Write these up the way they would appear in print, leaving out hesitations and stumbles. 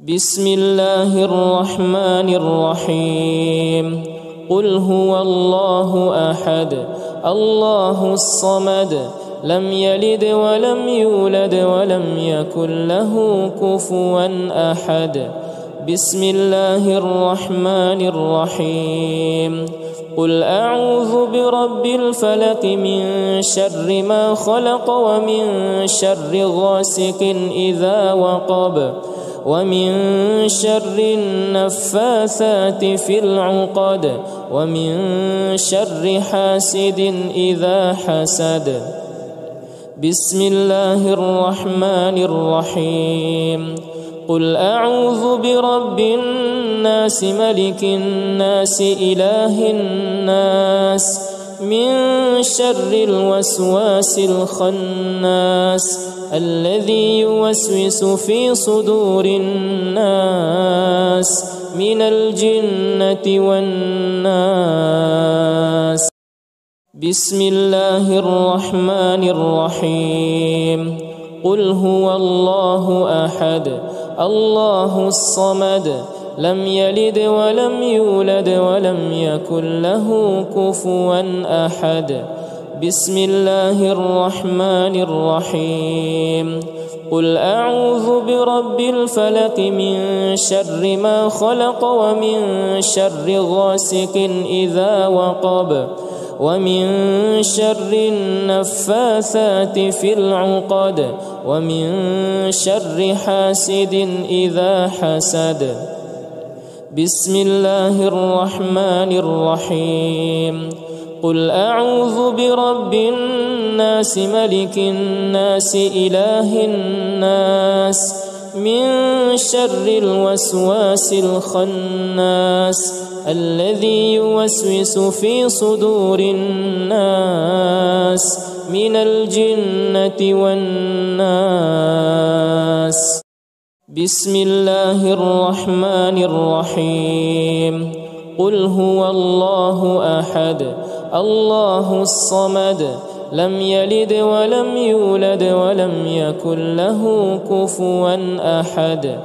بسم الله الرحمن الرحيم قل هو الله أحد الله الصمد لم يلد ولم يولد ولم يكن له كفوا أحد بسم الله الرحمن الرحيم قل أعوذ برب الفلق من شر ما خلق ومن شر غاسق إذا وقب ومن شر النفاثات في العقد ومن شر حاسد إذا حسد بسم الله الرحمن الرحيم قل أعوذ برب الناس ملك الناس إله الناس من شر الوسواس الخناس الذي يوسوس في صدور الناس من الجنة والناس بسم الله الرحمن الرحيم قل هو الله أحد الله الصمد لم يلد ولم يولد ولم يكن له كفوا أحد بسم الله الرحمن الرحيم قل أعوذ برب الفلق من شر ما خلق ومن شر غاسق إذا وقب ومن شر النفاثات في العقد ومن شر حاسد إذا حسد بسم الله الرحمن الرحيم قل أعوذ برب الناس ملك الناس إله الناس من شر الوسواس الخناس الذي يوسوس في صدور الناس من الجنة والناس بسم الله الرحمن الرحيم قل هو الله أحد الله الصمد لم يلد ولم يولد ولم يكن له كفوا أحد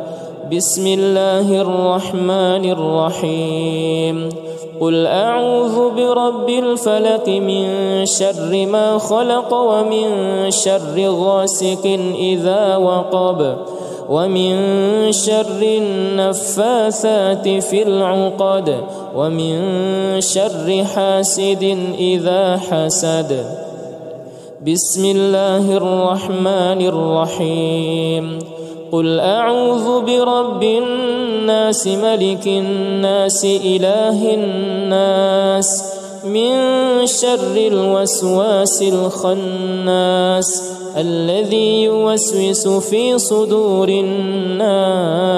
بسم الله الرحمن الرحيم قل أعوذ برب الفلق من شر ما خلق ومن شر غاسق إذا وقب ومن شر النفاثات في العقد ومن شر حاسد إذا حسد بسم الله الرحمن الرحيم قل أعوذ برب الناس ملك الناس إله الناس من شر الوسواس الخناس الذي يوسوس في صدور الناس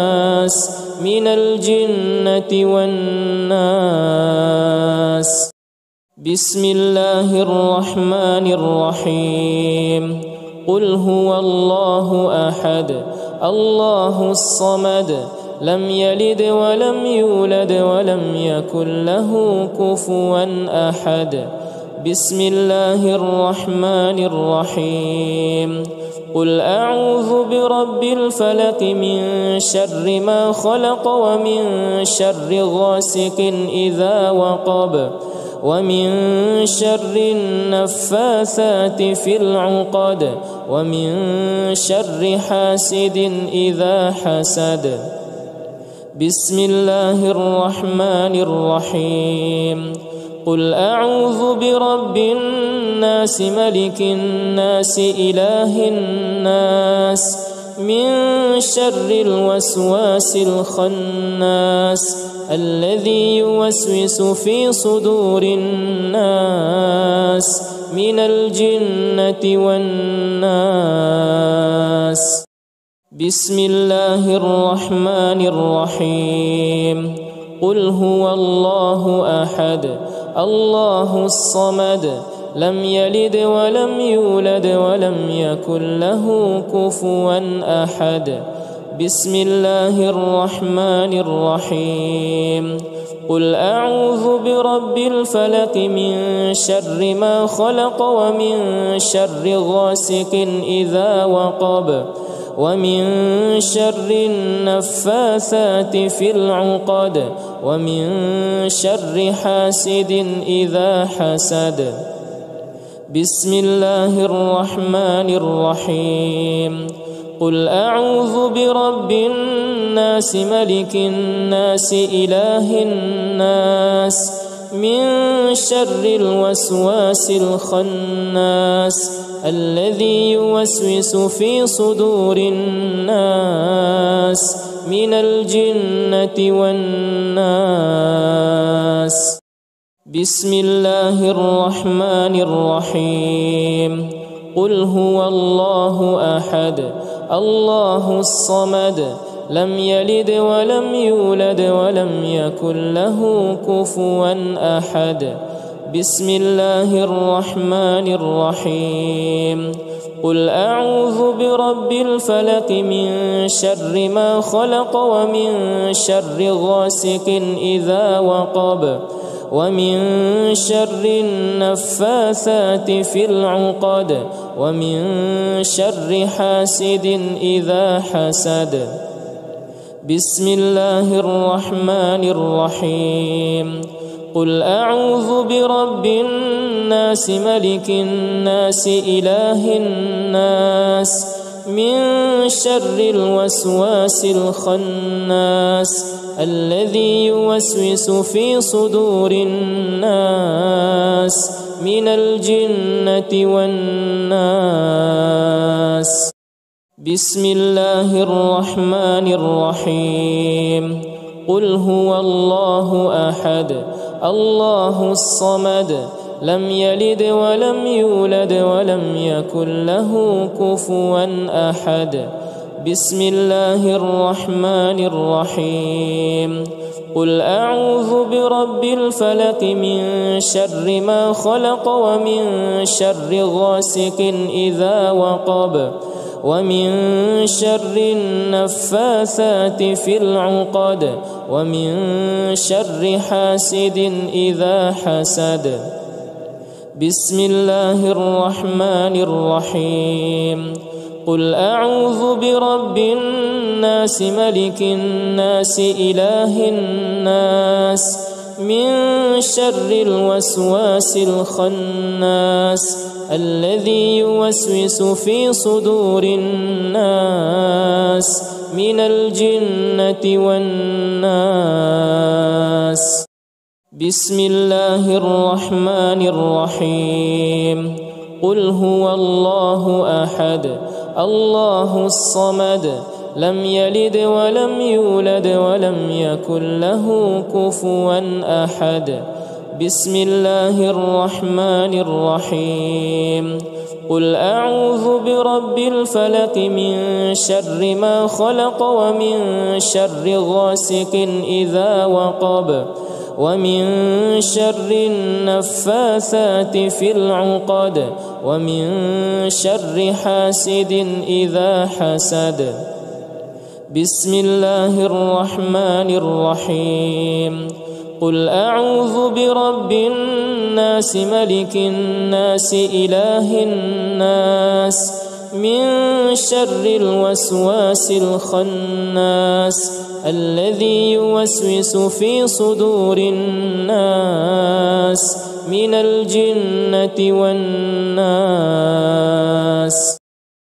من الجنة والناس بسم الله الرحمن الرحيم قل هو الله أحد الله الصمد لم يلد ولم يولد ولم يكن له كفوا أحد بسم الله الرحمن الرحيم قل أعوذ برب الفلق من شر ما خلق ومن شر غاسق إذا وقب ومن شر النفاثات في العقد ومن شر حاسد إذا حسد بسم الله الرحمن الرحيم قل أعوذ برب الناس ملك الناس إله الناس من شر الوسواس الخناس الذي يوسوس في صدور الناس من الجنة والناس بسم الله الرحمن الرحيم قل هو الله أحد الله الصمد لم يلد ولم يولد ولم يكن له كفوا أحد بسم الله الرحمن الرحيم قل أعوذ برب الفلق من شر ما خلق ومن شر غاسق إذا وقب ومن شر النفاثات في العقد ومن شر حاسد إذا حسد. بسم الله الرحمن الرحيم. قل أعوذ برب الناس ملك الناس إله الناس من شر الوسواس الخناس الذي يوسوس في صدور الناس من الجنة والناس. بسم الله الرحمن الرحيم. قل هو الله أحد الله الصمد لم يلد ولم يولد ولم يكن له كفوا أحد. بسم الله الرحمن الرحيم. قل أعوذ برب الفلق من شر ما خلق ومن شر غاسق إذا وقب ومن شر النفاثات في العقد ومن شر حاسد إذا حسد. بسم الله الرحمن الرحيم. قل أعوذ برب الناس ملك الناس إله الناس من شر الوسواس الخناس الذي يوسوس في صدور الناس من الجنة والناس. بسم الله الرحمن الرحيم. قل هو الله أحد الله الصمد لم يلد ولم يولد ولم يكن له كفوا أحد. بسم الله الرحمن الرحيم. قل أعوذ برب الفلق من شر ما خلق ومن شر غاسق إذا وقب ومن شر النفاثات في العقد ومن شر حاسد إذا حسد. بسم الله الرحمن الرحيم. قل أعوذ برب الناس ملك الناس إله الناس من شر الوسواس الخناس الذي يوسوس في صدور الناس من الجنة والناس. بسم الله الرحمن الرحيم. قل هو الله أحد الله الصمد لم يلد ولم يولد ولم يكن له كفوا أحد. بسم الله الرحمن الرحيم. قل أعوذ برب الفلق من شر ما خلق ومن شر غاسق إذا وقب ومن شر النفاثات في العقد ومن شر حاسد إذا حسد. بسم الله الرحمن الرحيم. قل أعوذ برب الناس ملك الناس إله الناس من شر الوسواس الخناس الذي يوسوس في صدور الناس من الجنة والناس.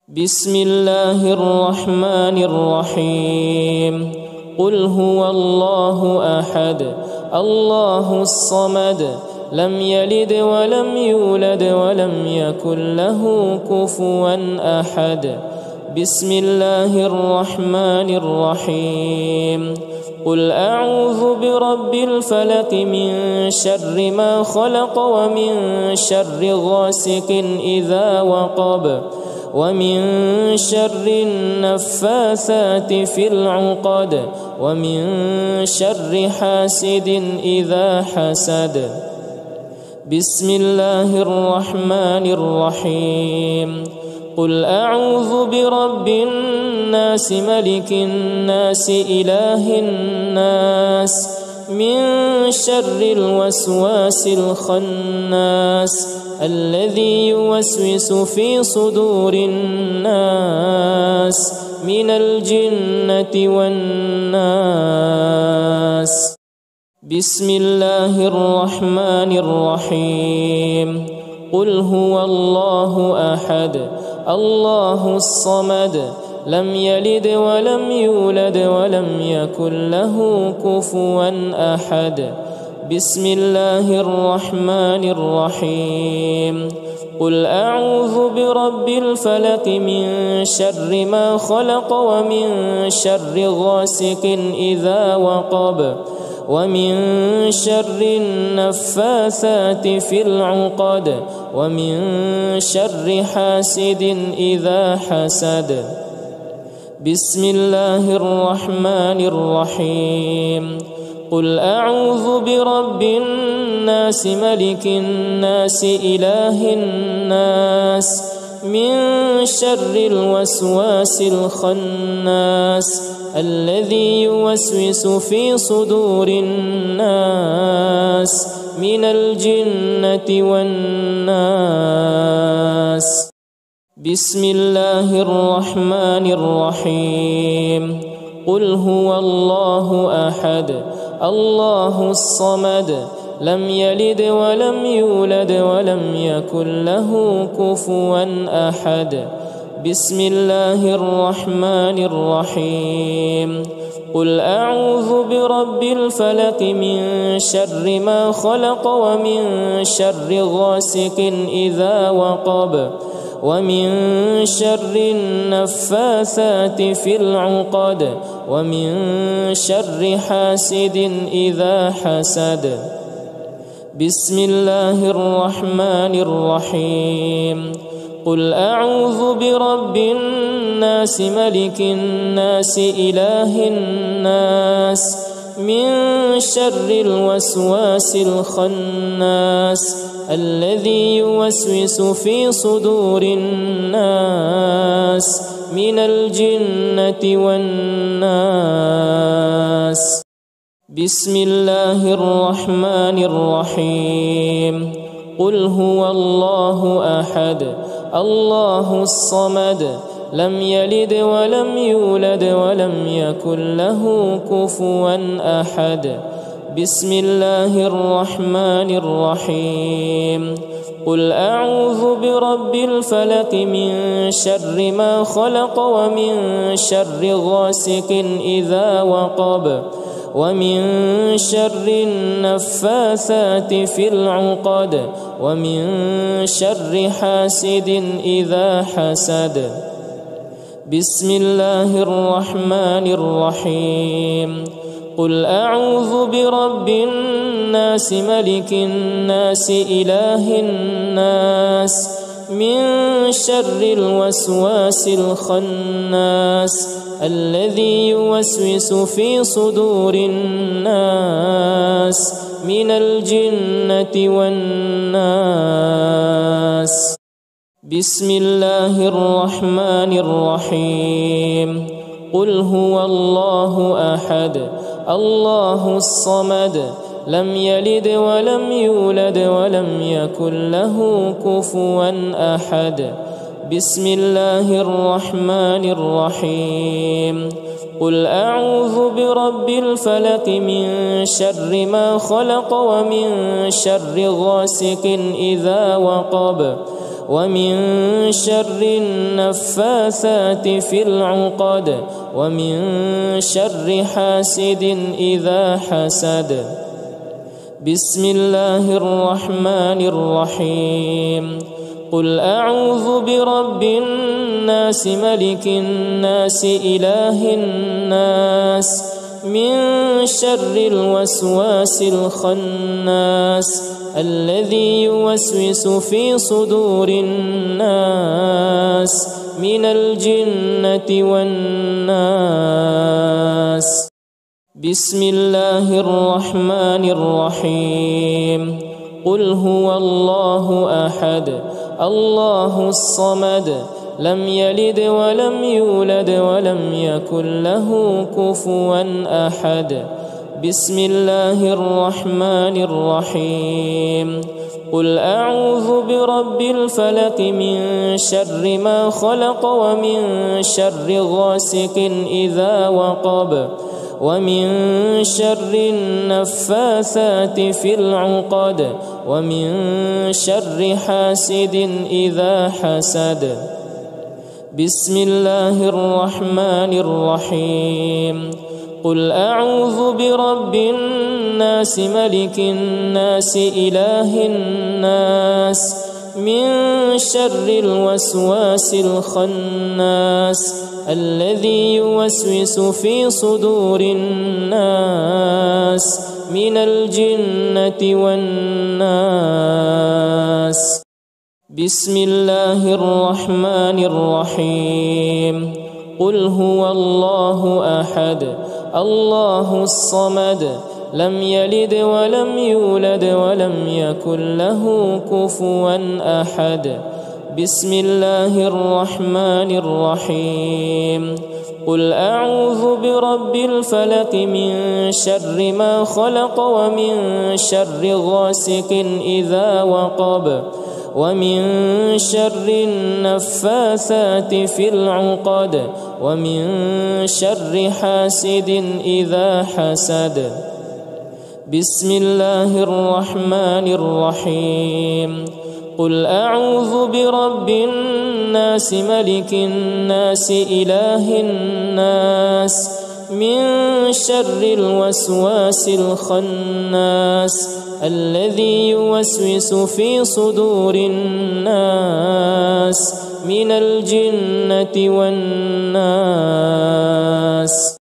بسم الله الرحمن الرحيم. قل هو الله أحد الله الصمد لم يلد ولم يولد ولم يكن له كفوا أحد. بسم الله الرحمن الرحيم. قل أعوذ برب الفلق من شر ما خلق ومن شر غاسق إذا وقب ومن شر النفاثات في العقد ومن شر حاسد إذا حسد. بسم الله الرحمن الرحيم. قل أعوذ برب الناس ملك الناس إله الناس من شر الوسواس الخناس الذي يوسوس في صدور الناس من الجنة والناس. بسم الله الرحمن الرحيم. قل هو الله أحد الله الصمد لم يلد ولم يولد ولم يكن له كفوا أحد. بسم الله الرحمن الرحيم. قل أعوذ برب الفلق من شر ما خلق ومن شر غاسق إذا وقب ومن شر النفاثات في العقد ومن شر حاسد إذا حسد. بسم الله الرحمن الرحيم. قل أعوذ برب الناس ملك الناس إله الناس من شر الوسواس الخناس الذي يوسوس في صدور الناس من الجنة والناس. بسم الله الرحمن الرحيم. قل هو الله أحد الله الصمد لم يلد ولم يولد ولم يكن له كفوا أحد. بسم الله الرحمن الرحيم. قل أعوذ برب الفلق من شر ما خلق ومن شر غاسق إذا وقب ومن شر النفاثات في العقد ومن شر حاسد إذا حسد. بسم الله الرحمن الرحيم. قل أعوذ برب الناس ملك الناس إله الناس من شر الوسواس الخناس الذي يوسوس في صدور الناس من الجنة والناس. بسم الله الرحمن الرحيم. قل هو الله أحد الله الصمد لم يلد ولم يولد ولم يكن له كفوا أحد. بسم الله الرحمن الرحيم. قل أعوذ برب الفلق من شر ما خلق ومن شر غاسق إذا وقب ومن شر النفاثات في العقد ومن شر حاسد إذا حسد. بسم الله الرحمن الرحيم. قل أعوذ برب الناس ملك الناس إله الناس من شر الوسواس الخناس الذي يوسوس في صدور الناس من الجنة والناس. بسم الله الرحمن الرحيم. قل هو الله أحد الله الصمد لم يلد ولم يولد ولم يكن له كفوا أحد. بسم الله الرحمن الرحيم. قل أعوذ برب الفلق من شر ما خلق ومن شر غاسق إذا وقب ومن شر النفاثات في العقد ومن شر حاسد إذا حسد. بسم الله الرحمن الرحيم. قل أعوذ برب الناس ملك الناس إله الناس من شر الوسواس الخناس الذي يوسوس في صدور الناس من الجنة والناس. بسم الله الرحمن الرحيم. قل هو الله أحد الله الصمد لم يلد ولم يولد ولم يكن له كفوا أحد. بسم الله الرحمن الرحيم. قل أعوذ برب الفلق من شر ما خلق ومن شر غاسق إذا وقب ومن شر النفاثات في العقد ومن شر حاسد إذا حسد. بسم الله الرحمن الرحيم. قل أعوذ برب الناس ملك الناس إله الناس من شر الوسواس الخناس الذي يوسوس في صدور الناس من الجنة والناس. بسم الله الرحمن الرحيم. قل هو الله أحد الله الصمد لم يلد ولم يولد ولم يكن له كفوا أحد. بسم الله الرحمن الرحيم. قل أعوذ برب الفلق من شر ما خلق ومن شر غاسق إذا وقب ومن شر النفاثات في العقد ومن شر حاسد إذا حسد. بسم الله الرحمن الرحيم. قل أعوذ برب الناس ملك الناس إله الناس من شر الوسواس الخناس الذي يوسوس في صدور الناس من الجنة والناس.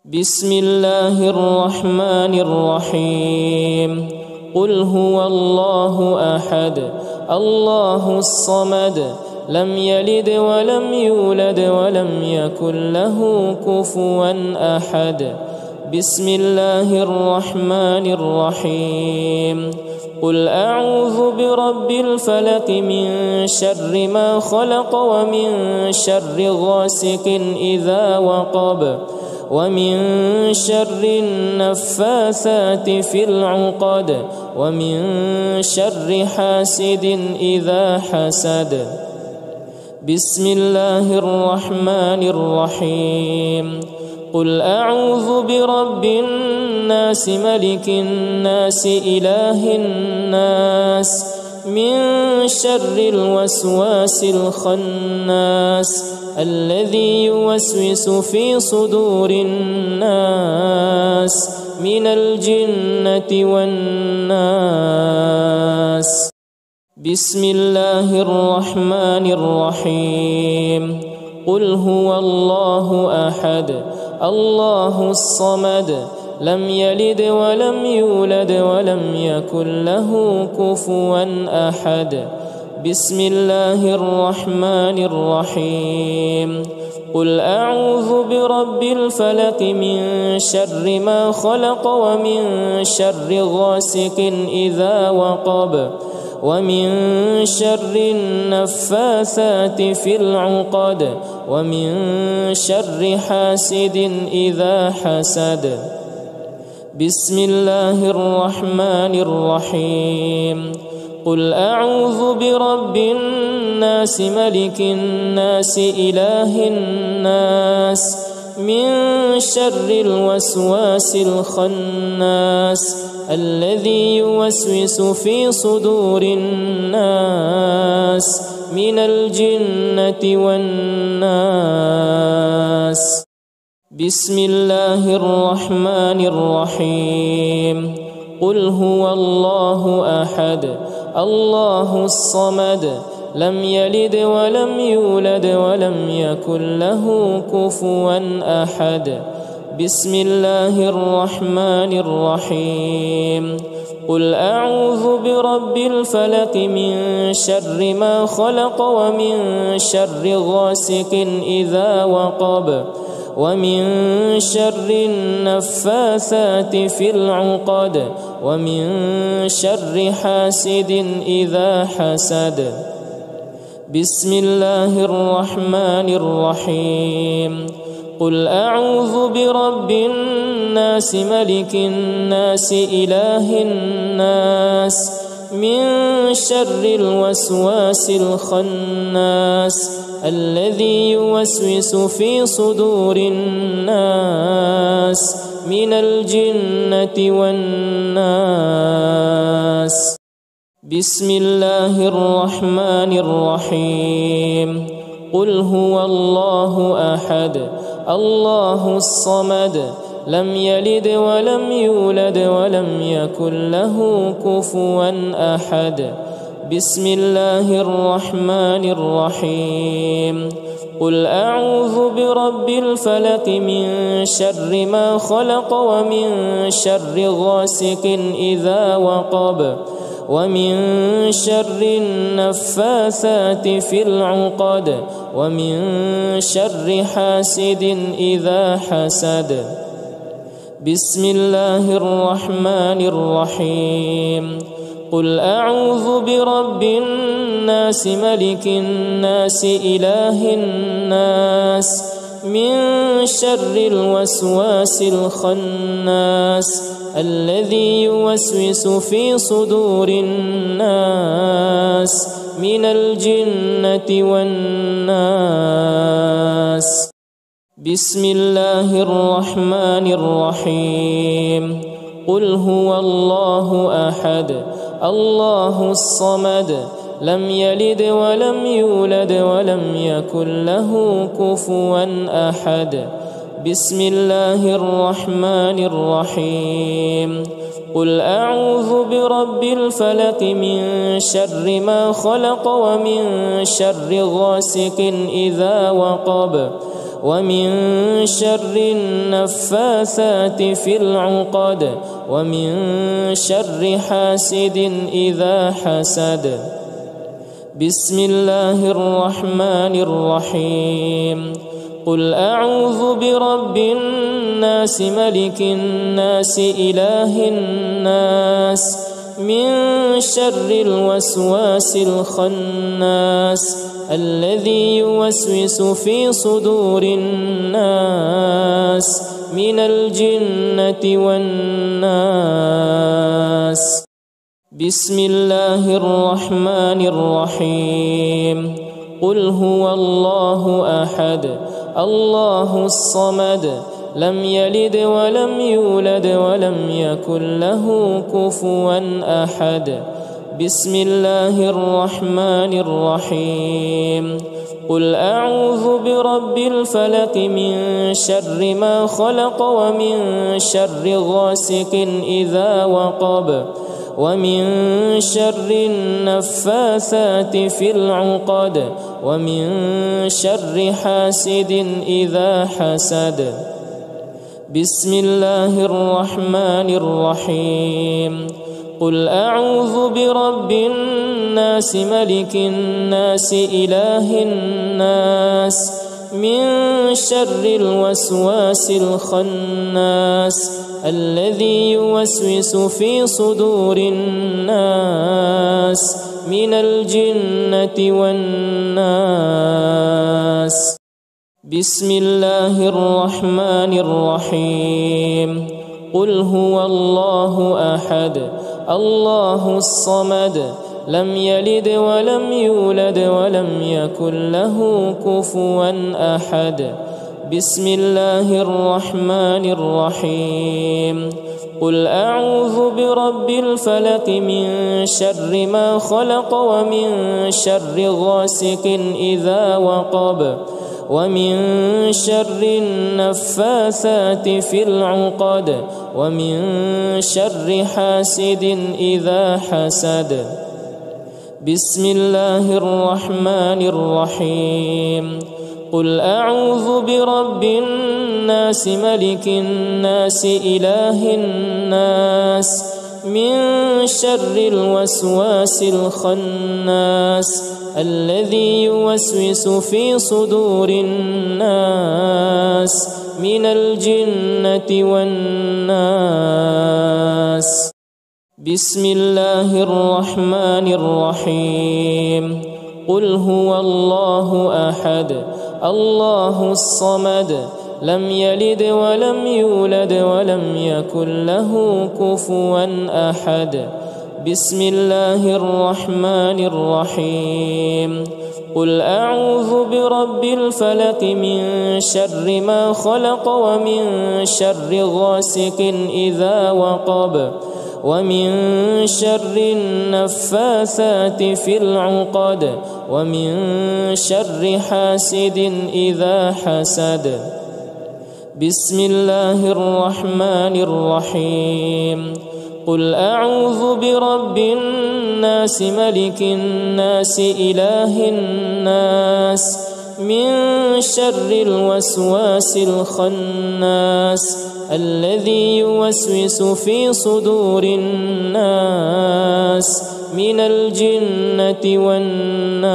بسم الله الرحمن الرحيم. قل هو الله أحد الله الصمد لم يلد ولم يولد ولم يكن له كفوا أحد. بسم الله الرحمن الرحيم. قل أعوذ برب الفلق من شر ما خلق ومن شر غاسق إذا وقب ومن شر النفاثات في العقد ومن شر حاسد إذا حسد. بسم الله الرحمن الرحيم. قل أعوذ برب الناس ملك الناس إله الناس من شر الوسواس الخناس الذي يوسوس في صدور الناس من الجنة والناس. بسم الله الرحمن الرحيم. قل هو الله أحد الله الصمد لم يلد ولم يولد ولم يكن له كفوا أحد. بسم الله الرحمن الرحيم. قل أعوذ برب الفلق من شر ما خلق ومن شر غاسق إذا وقب ومن شر النفاثات في العقد ومن شر حاسد إذا حسد. بسم الله الرحمن الرحيم. قل أعوذ برب الناس ملك الناس إله الناس من شر الوسواس الخناس الذي يوسوس في صدور الناس من الجنة والناس. بسم الله الرحمن الرحيم. قل هو الله أحد الله الصمد لم يلد ولم يولد ولم يكن له كفوا أحد. بسم الله الرحمن الرحيم. قل أعوذ برب الفلق من شر ما خلق ومن شر غاسق إذا وقب ومن شر النفاثات في العقد ومن شر حاسد إذا حسد. بسم الله الرحمن الرحيم. قل أعوذ برب الناس ملك الناس إله الناس من شر الوسواس الخناس الذي يوسوس في صدور الناس من الجنة والناس. بسم الله الرحمن الرحيم. قل هو الله أحد الله الصمد لم يلد ولم يولد ولم يكن له كفوا أحد. بسم الله الرحمن الرحيم. قل أعوذ برب الفلق من شر ما خلق ومن شر غاسق إذا وقب ومن شر النفاثات في العقد ومن شر حاسد إذا حسد. بسم الله الرحمن الرحيم. قل أعوذ برب الناس ملك الناس إله الناس من شر الوسواس الخناس الذي يوسوس في صدور الناس من الجنة والناس. بسم الله الرحمن الرحيم. قل هو الله أحد الله الصمد لم يلد ولم يولد ولم يكن له كفوا أحد. بسم الله الرحمن الرحيم. قل أعوذ برب الفلق من شر ما خلق ومن شر غاسق إذا وقب ومن شر النفاثات في العقد ومن شر حاسد إذا حسد. بسم الله الرحمن الرحيم. قل أعوذ برب الناس ملك الناس إله الناس من شر الوسواس الخناس الذي يوسوس في صدور الناس من الجنة والناس. بسم الله الرحمن الرحيم. قل هو الله أحد الله الصمد لم يلد ولم يولد ولم يكن له كفوا أحد. بسم الله الرحمن الرحيم. قل أعوذ برب الفلق من شر ما خلق ومن شر غاسق إذا وقب ومن شر النفاثات في العقد ومن شر حاسد إذا حسد. بسم الله الرحمن الرحيم. قل أعوذ برب الناس ملك الناس إله الناس من شر الوسواس الخناس الذي يوسوس في صدور الناس من الجنة والناس. بسم الله الرحمن الرحيم. قل هو الله أحد الله الصمد لم يلد ولم يولد ولم يكن له كفوا أحد. بسم الله الرحمن الرحيم. قل أعوذ برب الفلق من شر ما خلق ومن شر غاسق إذا وقب ومن شر النفاثات في العقد ومن شر حاسد إذا حسد. بسم الله الرحمن الرحيم. قل أعوذ برب الناس ملك الناس إله الناس من شر الوسواس الخناس الذي يوسوس في صدور الناس من الجنة والناس. بسم الله الرحمن الرحيم. قل هو الله أحد الله الصمد لم يلد ولم يولد ولم يكن له كفوا أحد. بسم الله الرحمن الرحيم قل أعوذ برب الفلق من شر ما خلق ومن شر غاسق إذا وقب ومن شر النفاثات في العقد ومن شر حاسد إذا حسد بسم الله الرحمن الرحيم قل أعوذ برب الناس ملك الناس إله الناس من شر الوسواس الخناس الذي يوسوس في صدور الناس من الجنة والناس.